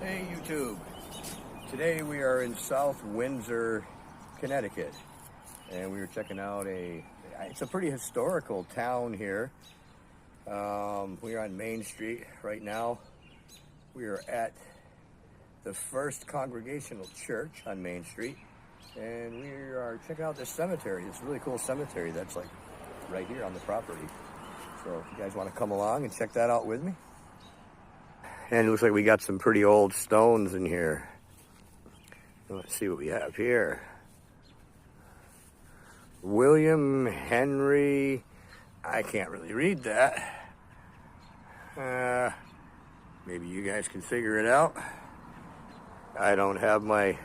Hey YouTube, today we are in South Windsor, Connecticut, and we were checking out it's a pretty historical town here. We are on Main Street right now. We are at the First Congregational Church on Main Street, and we are checking out this cemetery. It's a really cool cemetery that's like right here on the property. So if you guys want to come along and check that out with me. And it looks like we got some pretty old stones in here. Let's see what we have here. William Henry, I can't really read that. Maybe you guys can figure it out. I don't have my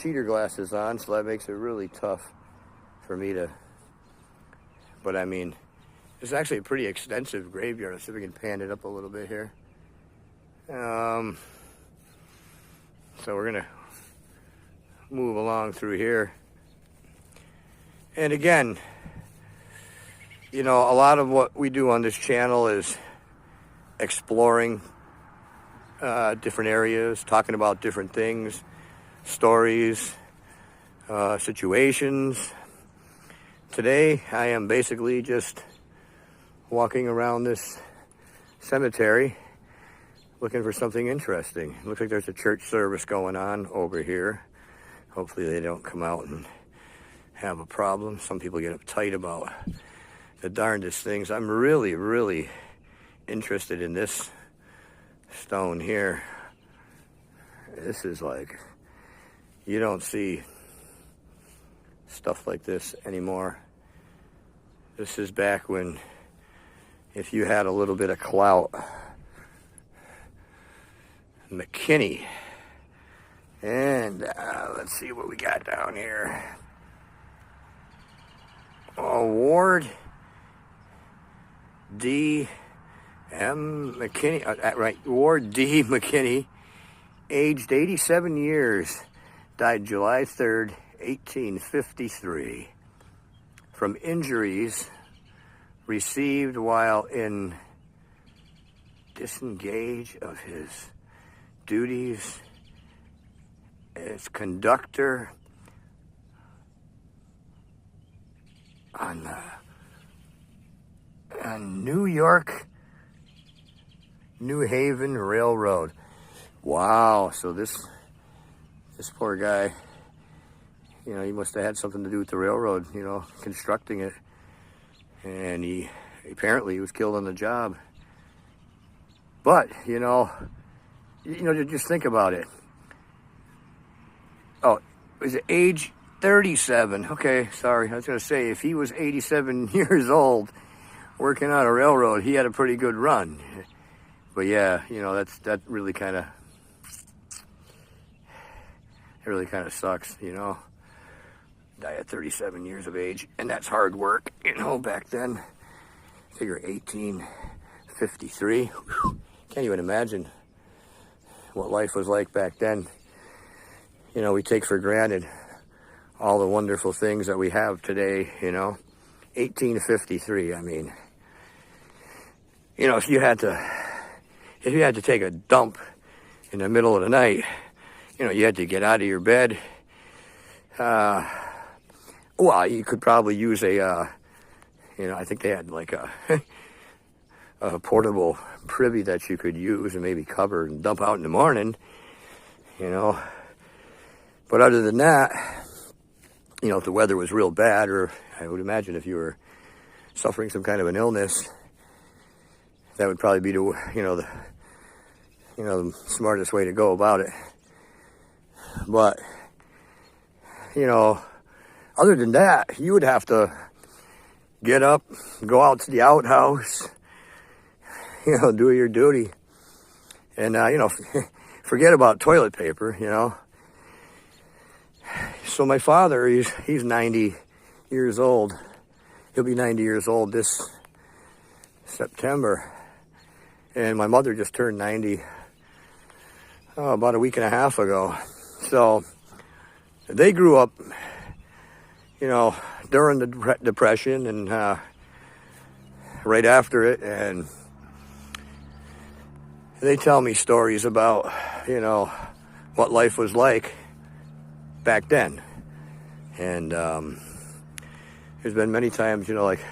cheater glasses on, so that makes it really tough for me to, but I mean, it's actually a pretty extensive graveyard. Let's see if we can pan it up a little bit here. So we're gonna move along through here. And again, you know, a lot of what we do on this channel is exploring different areas, talking about different things, stories, situations. Today, I am basically just walking around this cemetery looking for something interesting. It looks like there's a church service going on over here. Hopefully they don't come out and have a problem. Some people get uptight about the darndest things. I'm really, really interested in this stone here. This is like, you don't see stuff like this anymore. This is back when, if you had a little bit of clout, McKinney. And let's see what we got down here. Ward D. M. McKinney. Right, Ward D. McKinney, aged 87 years, died July 3rd, 1853, from injuries received while in disengage of his duties as conductor on New York New Haven Railroad. Wow, so this poor guy, you know, he must have had something to do with the railroad, you know, constructing it. And he was killed on the job. But, you know, just think about it. Oh, was it age 37? Okay, sorry. I was going to say, if he was 87 years old working on a railroad, he had a pretty good run. But yeah, you know, that really kind of sucks, you know. Die at 37 years of age, and that's hard work, you know, back then. Figure 1853. Whew. Can't even imagine what life was like back then. You know, we take for granted all the wonderful things that we have today, you know. 1853, I mean, you know, if you had to take a dump in the middle of the night, you know, you had to get out of your bed. Well, you could probably use you know, I think they had like a portable privy that you could use and maybe cover and dump out in the morning, you know. But other than that, you know, if the weather was real bad, or I would imagine if you were suffering some kind of an illness, that would probably be the smartest way to go about it. But, you know, other than that, you would have to get up, go out to the outhouse, you know, do your duty. And, you know, forget about toilet paper, you know. So my father, he's 90 years old. He'll be 90 years old this September. And my mother just turned 90 about a week and a half ago. So they grew up, you know, during the Depression and right after it. And they tell me stories about, you know, what life was like back then. And there's been many times, you know, like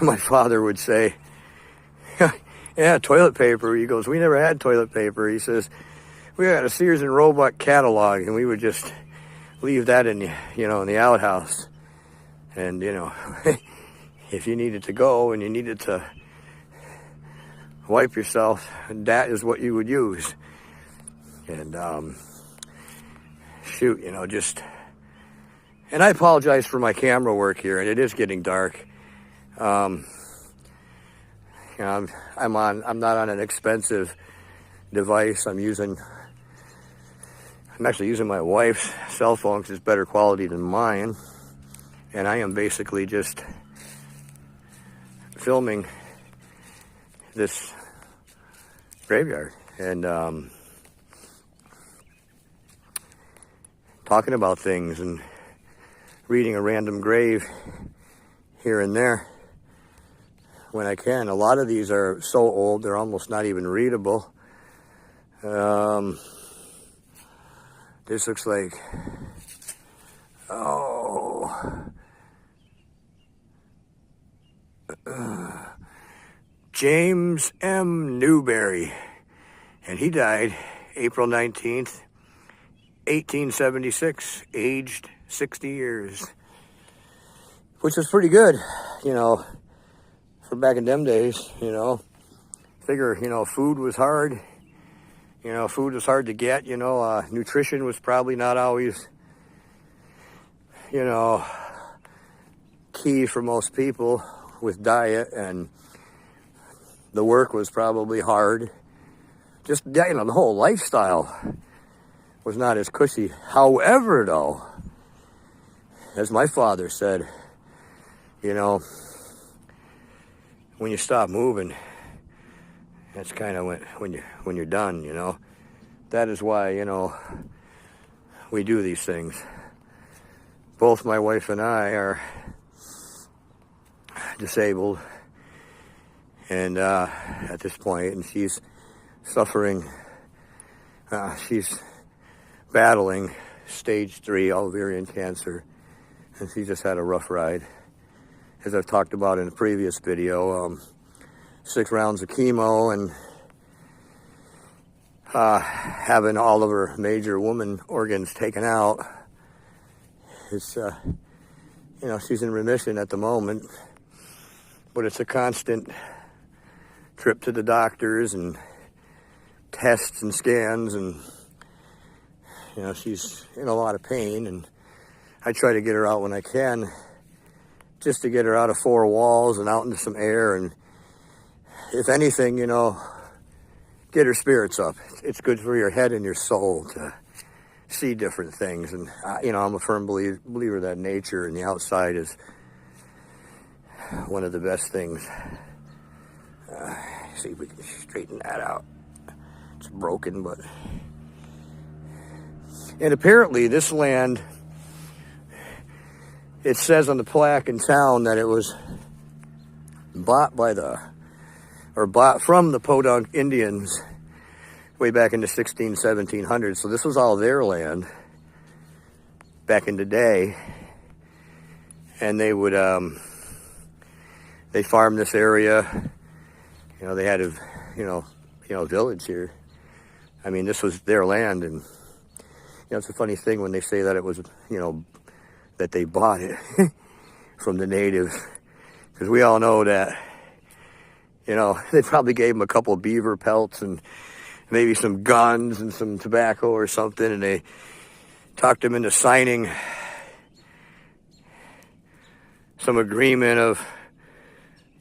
my father would say, yeah, toilet paper. He goes, we never had toilet paper. He says, we had a Sears and Roebuck catalog, and we would just leave that in the, you know, in the outhouse. And, you know, if you needed to go and you needed to wipe yourself, that is what you would use. And, shoot, you know, just, and I apologize for my camera work here, and it is getting dark. You know, I'm not on an expensive device. I'm actually using my wife's cell phone because it's better quality than mine. And I am basically just filming this graveyard and talking about things and reading a random grave here and there when I can. A lot of these are so old they're almost not even readable. This looks like, James M. Newberry, and he died April 19th, 1876, aged 60 years, which was pretty good, you know, for back in them days, you know. Figure, you know, food was hard. You know, food was hard to get, you know. Nutrition was probably not always, you know, key for most people with diet, and the work was probably hard. Just, you know, the whole lifestyle was not as cushy. However, though, as my father said, you know, when you stop moving, that's kind of when you're done, you know. That is why, you know, we do these things. Both my wife and I are disabled, and at this point, and she's suffering. She's battling stage 3 ovarian cancer, and she just had a rough ride. As I've talked about in a previous video, 6 rounds of chemo and having all of her major woman organs taken out. It's, you know, she's in remission at the moment, but it's a constant trip to the doctors and tests and scans, and, you know, she's in a lot of pain, and I try to get her out when I can, just to get her out of 4 walls and out into some air, and if anything, you know, get her spirits up. It's good for your head and your soul to see different things. And, you know, I'm a firm believer that nature and the outside is one of the best things. See if we can straighten that out. It's broken, but... And apparently this land, it says on the plaque in town that it was bought from the Podunk Indians way back in the 1700s. So this was all their land back in the day. And they would, they farmed this area. You know, they had a, village here. I mean, this was their land. And, you know, it's a funny thing when they say that it was, you know, that they bought it from the natives. Because we all know that, you know, they probably gave them a couple of beaver pelts and maybe some guns and some tobacco or something, and they talked them into signing some agreement of,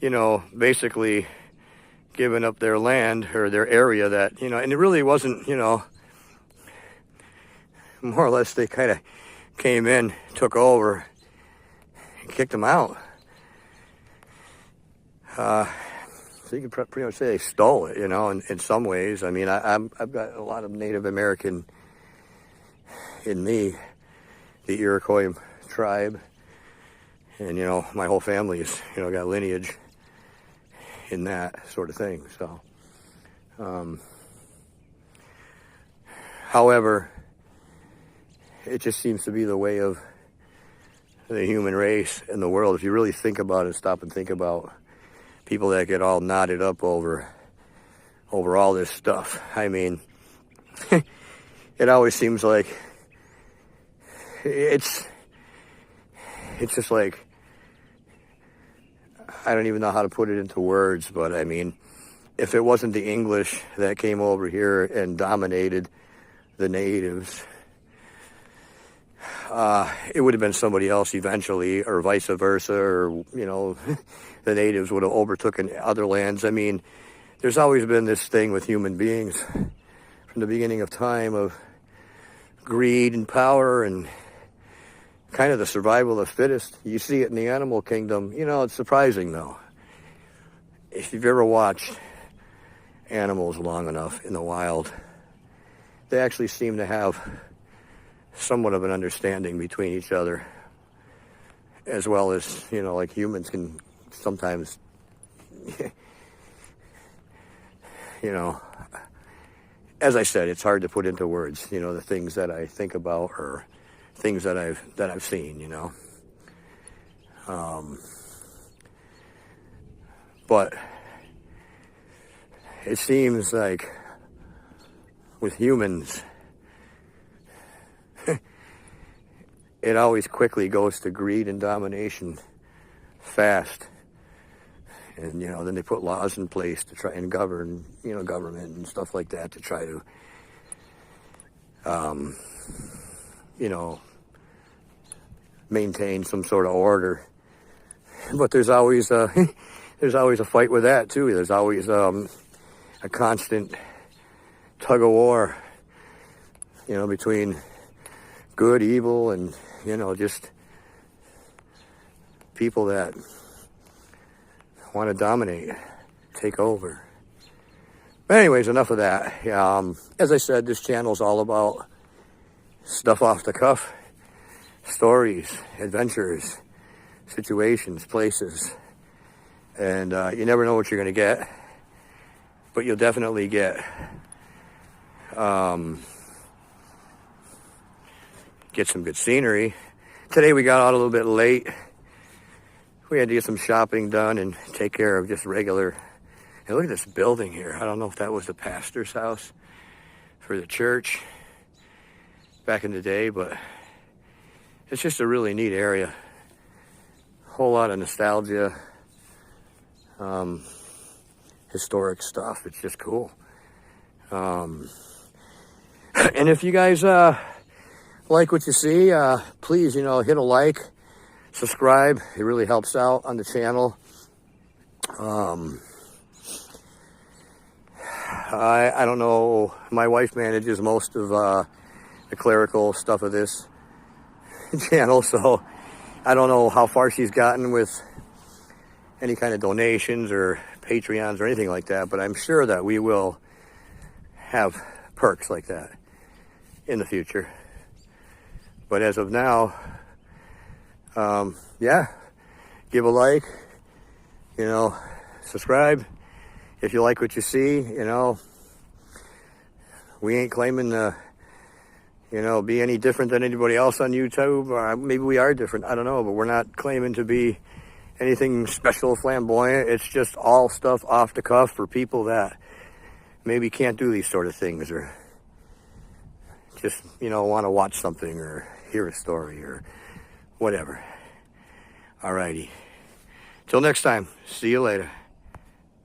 you know, basically giving up their land or their area that, you know, and it really wasn't, you know, more or less they kind of came in, took over, and kicked them out. So you could pretty much say they stole it, you know, in some ways. I mean, I've got a lot of Native American in me, the Iroquois tribe. And, you know, my whole family's, you know, got lineage in that sort of thing. So, However, it just seems to be the way of the human race in the world. If you really think about it, stop and think about people that get all knotted up over all this stuff. I mean, it always seems like it's just like, I don't even know how to put it into words, but I mean, if it wasn't the English that came over here and dominated the natives, it would have been somebody else eventually, or vice versa, or, you know, the natives would have overtaken other lands. I mean, there's always been this thing with human beings from the beginning of time of greed and power and kind of the survival of the fittest. You see it in the animal kingdom. You know, it's surprising, though. If you've ever watched animals long enough in the wild, they actually seem to have somewhat of an understanding between each other, as well as, you know, like humans can sometimes, you know, as I said, it's hard to put into words, you know, the things that I think about or things that I've seen, you know. But it seems like with humans, it always quickly goes to greed and domination fast. And, you know, then they put laws in place to try and govern, you know, government and stuff like that to try to, you know, maintain some sort of order. But there's always a fight with that, too. There's always a constant tug of war, you know, between good, evil, and, you know, just people that want to dominate, take over. But anyways, enough of that. As I said, this channel is all about stuff off the cuff, stories, adventures, situations, places. And you never know what you're going to get, but you'll definitely get some good scenery. Today we got out a little bit late. We had to get some shopping done and take care of just regular. And look at this building here. I don't know if that was the pastor's house for the church back in the day, but it's just a really neat area. Whole lot of nostalgia, historic stuff. It's just cool. And if you guys like what you see, please, you know, hit a like, subscribe. It really helps out on the channel. I don't know. My wife manages most of the clerical stuff of this channel, so I don't know how far she's gotten with any kind of donations or Patreons or anything like that, but I'm sure that we will have perks like that in the future. But as of now, yeah, give a like, you know, subscribe if you like what you see. You know, we ain't claiming to, you know, be any different than anybody else on YouTube. Or maybe we are different, I don't know, but we're not claiming to be anything special, flamboyant. It's just all stuff off the cuff for people that maybe can't do these sort of things, or just, you know, want to watch something or hear a story or whatever. Alrighty. Till next time. See you later.